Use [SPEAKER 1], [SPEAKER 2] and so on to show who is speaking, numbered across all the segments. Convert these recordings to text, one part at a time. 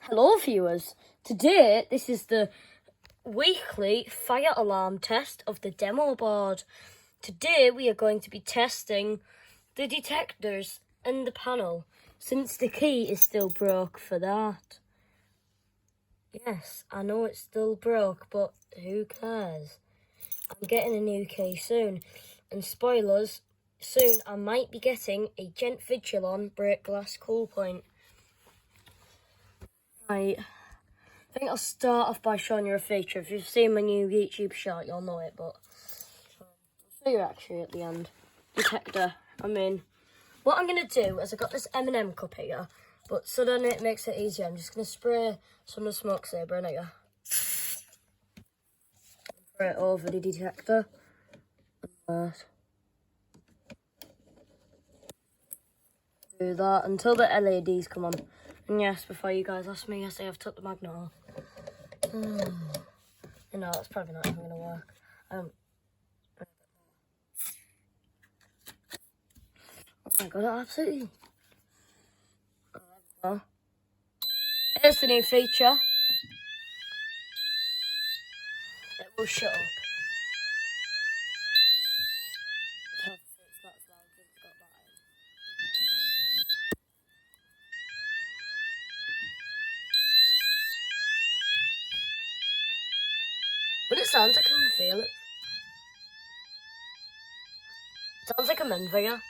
[SPEAKER 1] Hello viewers, today this is the weekly fire alarm test of the demo board. Today we are going to be testing the detectors and the panel, since the key is still broke for that. Yes, I know it's still broke, but who cares? I'm getting a new key soon, and spoilers, soon I might be getting a Gent Vigilon break glass cool point. Right. I think I'll start off by showing you a feature. If you've seen my new YouTube short, you'll know it, but I'll show you actually at the end. Detector. What I'm going to do is I've got this M&M cup here, but so then it makes it easier. I'm just going to spray some of the smoke saber in here. Spray it over the detector. Do that until the LEDs come on. And yes, before you guys ask me, yes, I have took the magnet off. You know, that's probably not even going to work. Oh my god, absolutely. Oh. Here's the new feature. It will shut up. But it sounds like I can feel it. It sounds like I'm in there.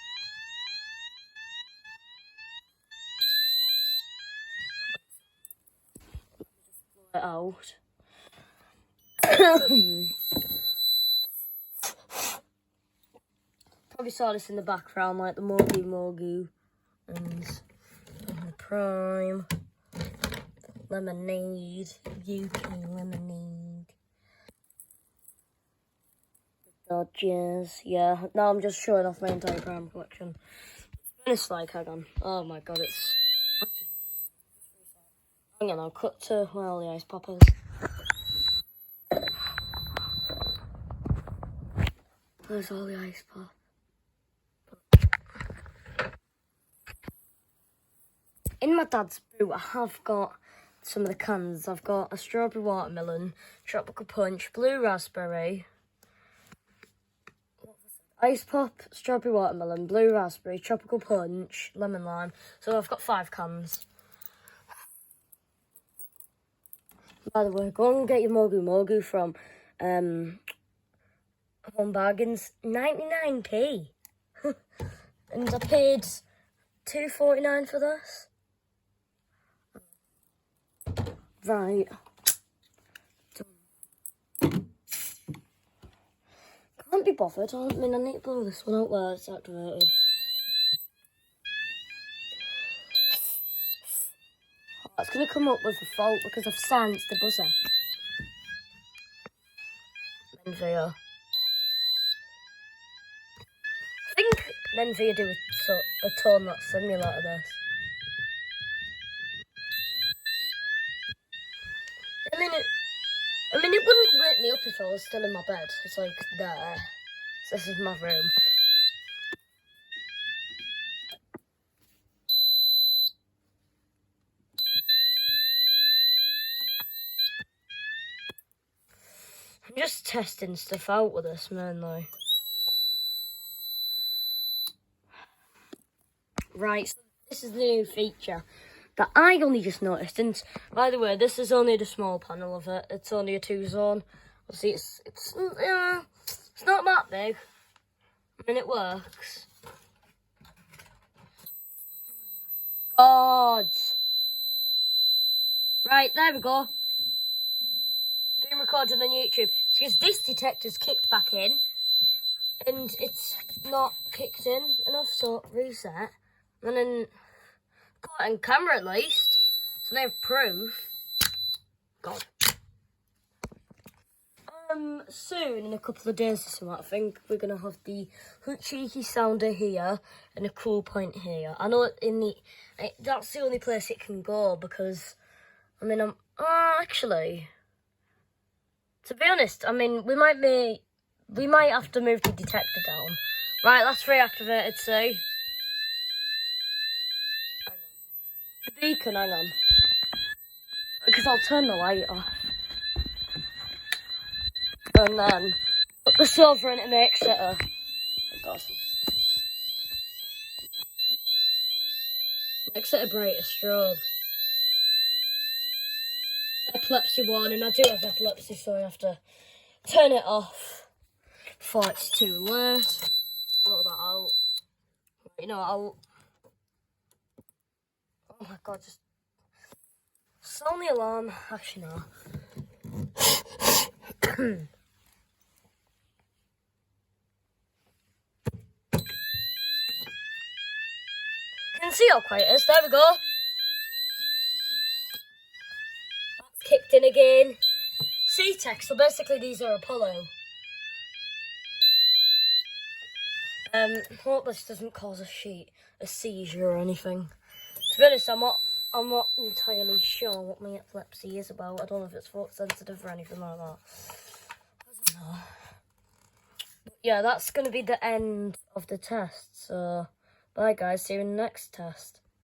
[SPEAKER 1] Blow it out. Probably saw this in the background, like the Mogu and Prime Lemonade, UK Lemonade, Dodgers. Yeah, now I'm just showing off my entire Prime collection. It's like, hang on. Oh my god, it's. Hang on, I'll cut to well the ice poppers. There's all the ice pop. In my dad's boot, I have got some of the cans. I've got a strawberry watermelon, tropical punch, blue raspberry, ice pop, strawberry watermelon, blue raspberry, tropical punch, lemon lime. So I've got 5 cans. By the way, go and get your Mogu from Home Bargains, 99p. And I paid $2.49 for this. Right. Can't be bothered. I need to blow this one out where it's activated. Oh, it's going to come up with a fault because I've silenced the buzzer. Menvia. I think Menvia do a tone that's similar to this. I mean, it wouldn't wake me up if I was still in my bed. It's like there. So this is my room. I'm just testing stuff out with this mainly. Right, so this is the new feature that I only just noticed. And by the way, this is only the small panel of it. It's only a 2-zone. See, it's not that big. I mean, it works. God. Right, there we go. Being recorded on YouTube. It's because this detector's kicked back in. And it's not kicked in enough, so reset. And then got it on camera at least. So they have proof. God. Soon, in a couple of days or something, I think we're going to have the cheeky sounder here and a cool point here. I know that's the only place it can go because, I mean, actually, to be honest, I mean, we might have to move the detector down. Right, that's reactivated, see? The beacon, hang on. because I'll turn the light off. And then put the silver in to make it a... Oh God. Makes it a brighter strobe. Epilepsy warning. I do have epilepsy, so I have to turn it off before it's too late. Blow that out. You know, I'll... Oh my God, just... sound the alarm. Actually, no. You can see how quiet it is. There we go. That's kicked in again. C-Tech, so basically these are Apollo. Hope this doesn't cause a seizure or anything. To be honest, I'm not entirely sure what my epilepsy is about. I don't know if it's thought sensitive or anything like that. I don't know. But yeah, that's going to be the end of the test. So, bye guys, see you in the next test.